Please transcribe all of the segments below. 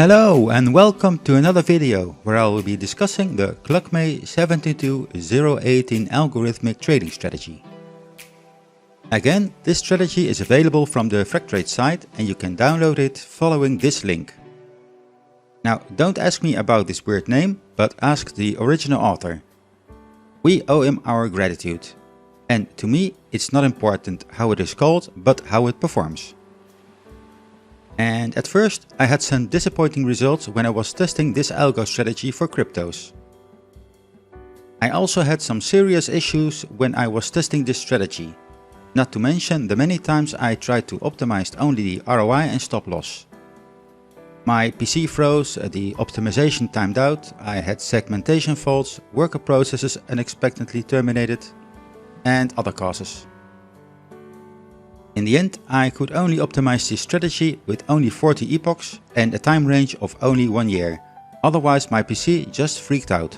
Hello and welcome to another video where I will be discussing the Clucmay 72018 algorithmic trading strategy. Again, this strategy is available from the Freqtrades site and you can download it following this link. Now, don't ask me about this weird name, but ask the original author. We owe him our gratitude. And to me, it's not important how it is called, but how it performs. And at first, I had some disappointing results when I was testing this algo strategy for cryptos. I also had some serious issues when I was testing this strategy, not to mention the many times I tried to optimize only the ROI and stop loss. My PC froze, the optimization timed out, I had segmentation faults, worker processes unexpectedly terminated, and other causes. In the end, I could only optimize this strategy with only 40 epochs and a time range of only 1 year, otherwise my PC just freaked out.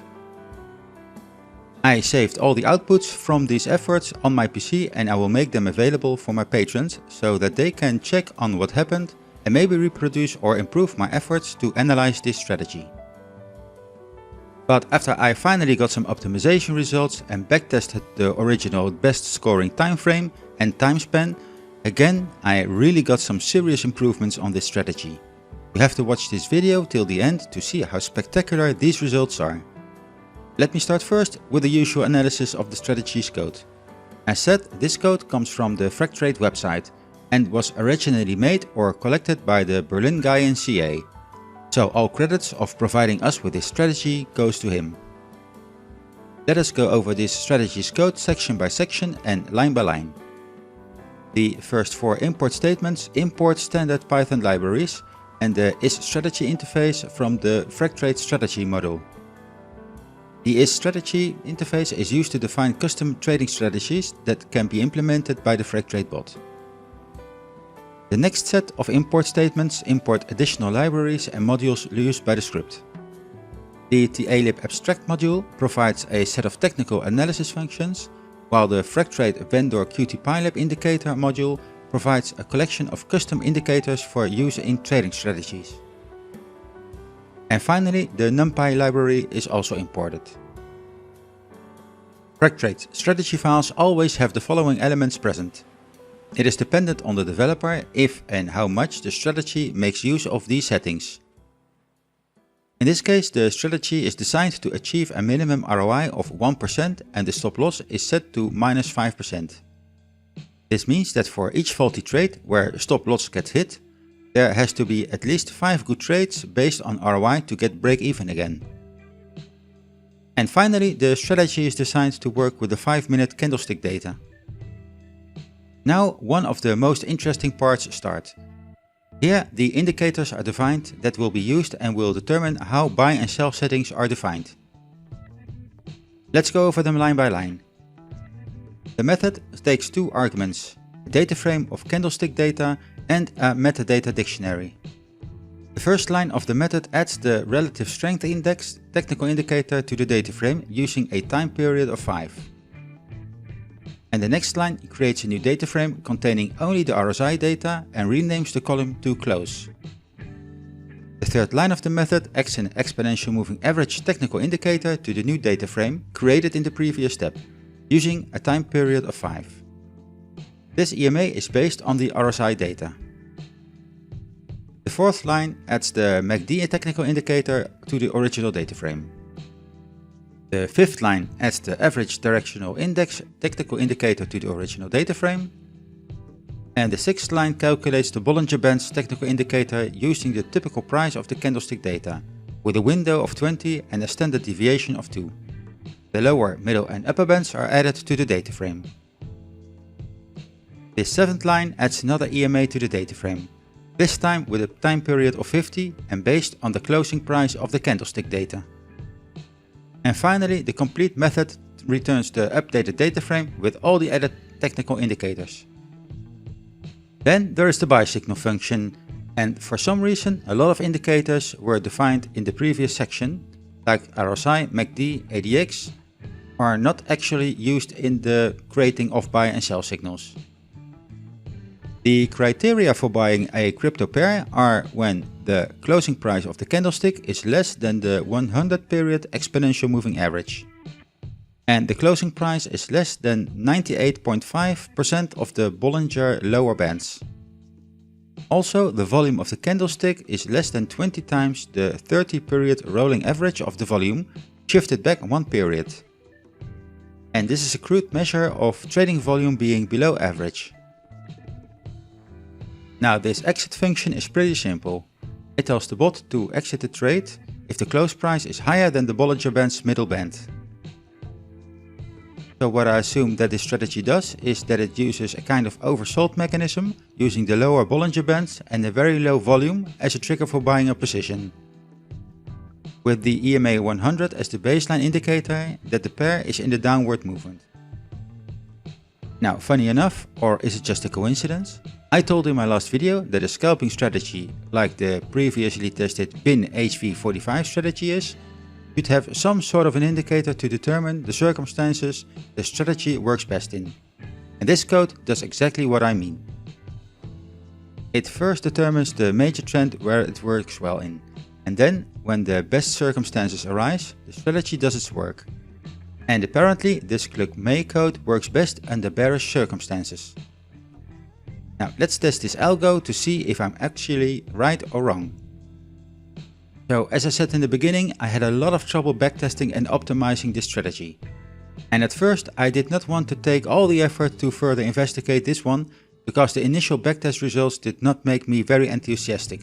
I saved all the outputs from these efforts on my PC and I will make them available for my patrons so that they can check on what happened and maybe reproduce or improve my efforts to analyze this strategy. But after I finally got some optimization results and backtested the original best scoring time frame and time span, again, I really got some serious improvements on this strategy. You have to watch this video till the end to see how spectacular these results are. Let me start first with the usual analysis of the strategy's code. As said, this code comes from the Freqtrades website and was originally made or collected by the Berlin guy in CA. So all credits of providing us with this strategy goes to him. Let us go over this strategy's code section by section and line by line. The first 4 import statements import standard Python libraries and the isStrategy interface from the Freqtrades strategy module. The isStrategy interface is used to define custom trading strategies that can be implemented by the Freqtrades bot. The next set of import statements import additional libraries and modules used by the script. The TALib abstract module provides a set of technical analysis functions, while the Freqtrades vendor QtPylab indicator module provides a collection of custom indicators for use in trading strategies. And finally, the NumPy library is also imported. Freqtrades strategy files always have the following elements present. It is dependent on the developer if and how much the strategy makes use of these settings. In this case, the strategy is designed to achieve a minimum ROI of 1% and the stop loss is set to -5%. This means that for each faulty trade where stop loss gets hit, there has to be at least 5 good trades based on ROI to get break even again. And finally, the strategy is designed to work with the 5-minute candlestick data. Now, one of the most interesting parts start. Here, the indicators are defined that will be used and will determine how buy and sell settings are defined. Let's go over them line by line. The method takes 2 arguments, a data frame of candlestick data and a metadata dictionary. The first line of the method adds the relative strength index technical indicator to the data frame using a time period of 5. And the next line creates a new data frame containing only the RSI data and renames the column to close. The third line of the method adds an exponential moving average technical indicator to the new data frame created in the previous step, using a time period of 5. This EMA is based on the RSI data. The fourth line adds the MACD technical indicator to the original data frame. The fifth line adds the average directional index technical indicator to the original data frame. And the sixth line calculates the Bollinger Bands technical indicator using the typical price of the candlestick data, with a window of 20 and a standard deviation of 2. The lower, middle and upper bands are added to the data frame. This seventh line adds another EMA to the data frame, this time with a time period of 50 and based on the closing price of the candlestick data. And finally, the complete method returns the updated data frame with all the added technical indicators. Then there is the buy signal function, and for some reason a lot of indicators were defined in the previous section, like RSI, MACD, ADX, are not actually used in the creating of buy and sell signals. The criteria for buying a crypto pair are when the closing price of the candlestick is less than the 100 period exponential moving average. And the closing price is less than 98.5% of the Bollinger lower bands. Also, the volume of the candlestick is less than 20 times the 30 period rolling average of the volume, shifted back one period. And this is a crude measure of trading volume being below average. Now this exit function is pretty simple. It tells the bot to exit the trade if the close price is higher than the Bollinger Band's middle band. So what I assume that this strategy does is that it uses a kind of oversold mechanism using the lower Bollinger Bands and a very low volume as a trigger for buying a position. With the EMA 100 as the baseline indicator that the pair is in the downward movement. Now funny enough, or is it just a coincidence? I told in my last video that a scalping strategy like the previously tested PIN HV45 strategy is, should have some sort of an indicator to determine the circumstances the strategy works best in. And this code does exactly what I mean. It first determines the major trend where it works well in, and then, when the best circumstances arise, the strategy does its work. And apparently this Clucmay code works best under bearish circumstances. Now let's test this algo to see if I'm actually right or wrong. So as I said in the beginning, I had a lot of trouble backtesting and optimizing this strategy. And at first I did not want to take all the effort to further investigate this one because the initial backtest results did not make me very enthusiastic.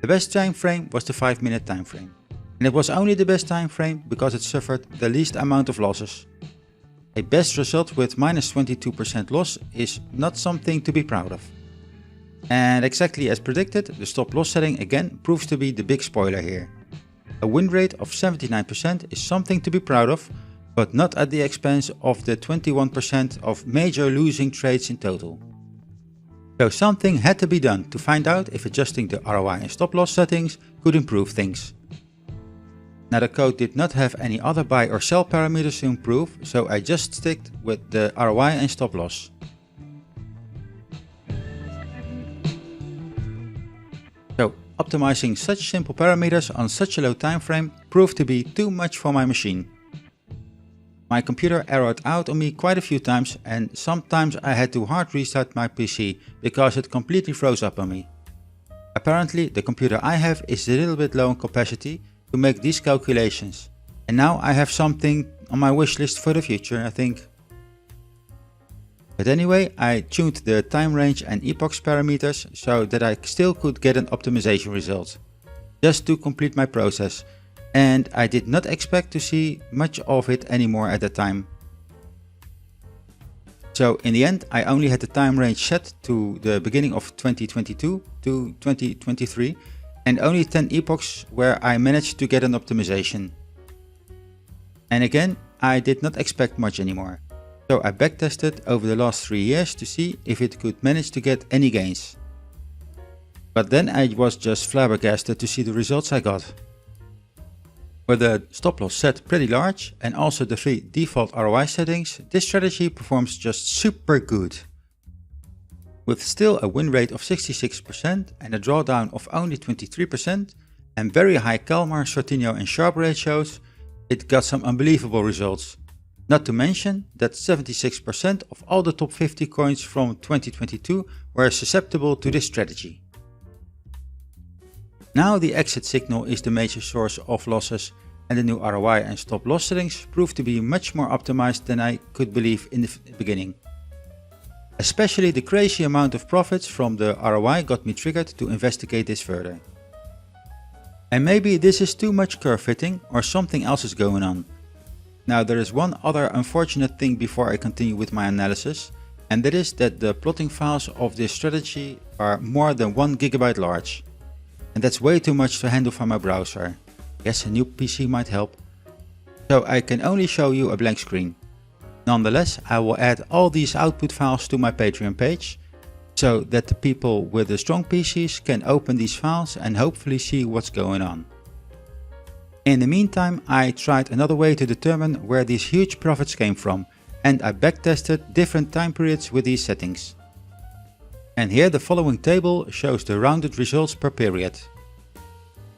The best time frame was the 5-minute time frame. And it was only the best time frame because it suffered the least amount of losses. A best result with minus 22% loss is not something to be proud of. And exactly as predicted, the stop loss setting again proves to be the big spoiler here. A win rate of 79% is something to be proud of, but not at the expense of the 21% of major losing trades in total. So something had to be done to find out if adjusting the ROI and stop loss settings could improve things. Now the code did not have any other buy or sell parameters to improve, so I just sticked with the ROI and stop loss. So optimizing such simple parameters on such a low time frame proved to be too much for my machine. My computer errored out on me quite a few times and sometimes I had to hard restart my PC because it completely froze up on me. Apparently the computer I have is a little bit low in capacity to make these calculations, and now I have something on my wish list for the future, I think. But anyway, I tuned the time range and epochs parameters so that I still could get an optimization result, just to complete my process, and I did not expect to see much of it anymore at the time. So in the end I only had the time range set to the beginning of 2022 to 2023 and only 10 epochs where I managed to get an optimization. And again, I did not expect much anymore. So I backtested over the last 3 years to see if it could manage to get any gains. But then I was just flabbergasted to see the results I got. With the stop loss set pretty large and also the 3 default ROI settings, this strategy performs just super good. With still a win rate of 66% and a drawdown of only 23% and very high Kalmar, Sortino and Sharpe ratios, it got some unbelievable results. Not to mention that 76% of all the top 50 coins from 2022 were susceptible to this strategy. Now the exit signal is the major source of losses and the new ROI and stop loss settings prove to be much more optimized than I could believe in the beginning. Especially the crazy amount of profits from the ROI got me triggered to investigate this further. And maybe this is too much curve fitting or something else is going on. Now there is one other unfortunate thing before I continue with my analysis, and that is that the plotting files of this strategy are more than 1 GB large. And that's way too much to handle from my browser. Yes, a new PC might help. So I can only show you a blank screen. Nonetheless, I will add all these output files to my Patreon page, so that the people with the strong PCs can open these files and hopefully see what's going on. In the meantime, I tried another way to determine where these huge profits came from, and I backtested different time periods with these settings. And here the following table shows the rounded results per period.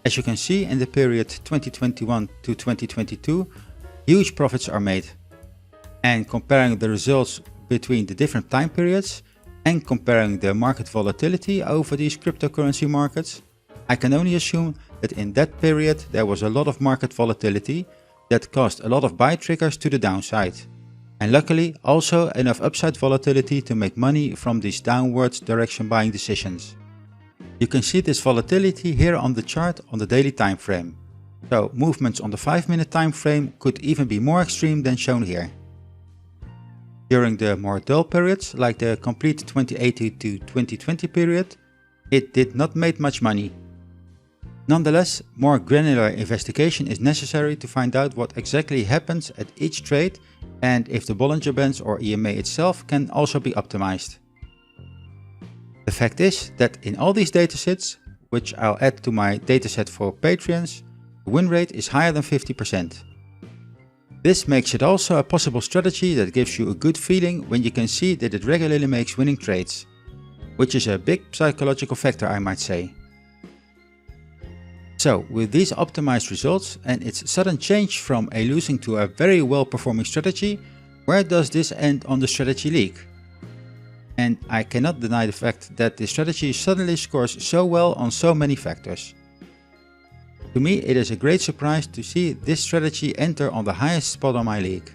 As you can see, in the period 2021 to 2022, huge profits are made. And comparing the results between the different time periods and comparing the market volatility over these cryptocurrency markets, I can only assume that in that period there was a lot of market volatility that caused a lot of buy triggers to the downside. And luckily also enough upside volatility to make money from these downwards direction buying decisions. You can see this volatility here on the chart on the daily time frame. So movements on the 5-minute time frame could even be more extreme than shown here. During the more dull periods, like the complete 2018 to 2020 period, it did not make much money. Nonetheless, more granular investigation is necessary to find out what exactly happens at each trade and if the Bollinger Bands or EMA itself can also be optimized. The fact is that in all these datasets, which I'll add to my dataset for Patreons, the win rate is higher than 50%. This makes it also a possible strategy that gives you a good feeling when you can see that it regularly makes winning trades, which is a big psychological factor, I might say. So with these optimized results and its sudden change from a losing to a very well performing strategy, where does this end on the strategy league? And I cannot deny the fact that this strategy suddenly scores so well on so many factors. To me, it is a great surprise to see this strategy enter on the highest spot on my league.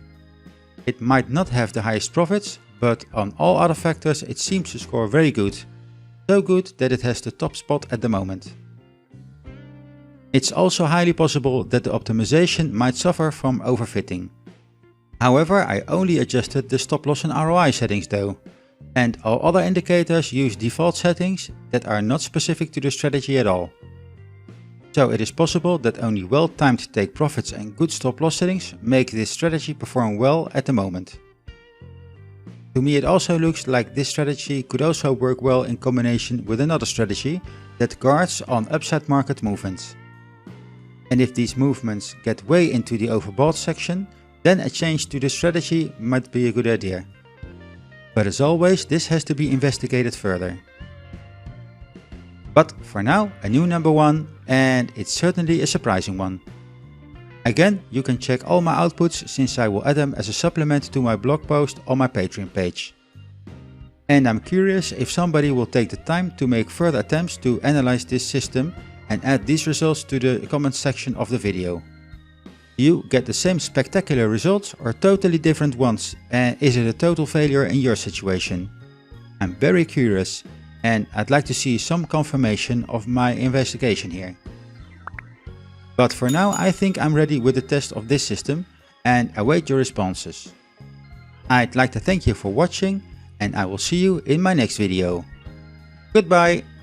It might not have the highest profits, but on all other factors it seems to score very good. So good that it has the top spot at the moment. It's also highly possible that the optimization might suffer from overfitting. However, I only adjusted the stop loss and ROI settings though, and all other indicators use default settings that are not specific to the strategy at all. So it is possible that only well-timed take profits and good stop loss settings make this strategy perform well at the moment. To me it also looks like this strategy could also work well in combination with another strategy that guards on upside market movements. And if these movements get way into the overbought section, then a change to the strategy might be a good idea. But as always, this has to be investigated further. But for now, a new number one, and it's certainly a surprising one. Again, you can check all my outputs since I will add them as a supplement to my blog post on my Patreon page. And I'm curious if somebody will take the time to make further attempts to analyze this system and add these results to the comments section of the video. You get the same spectacular results or totally different ones, and is it a total failure in your situation? I'm very curious and I'd like to see some confirmation of my investigation here. But for now I think I'm ready with the test of this system and await your responses. I'd like to thank you for watching and I will see you in my next video. Goodbye!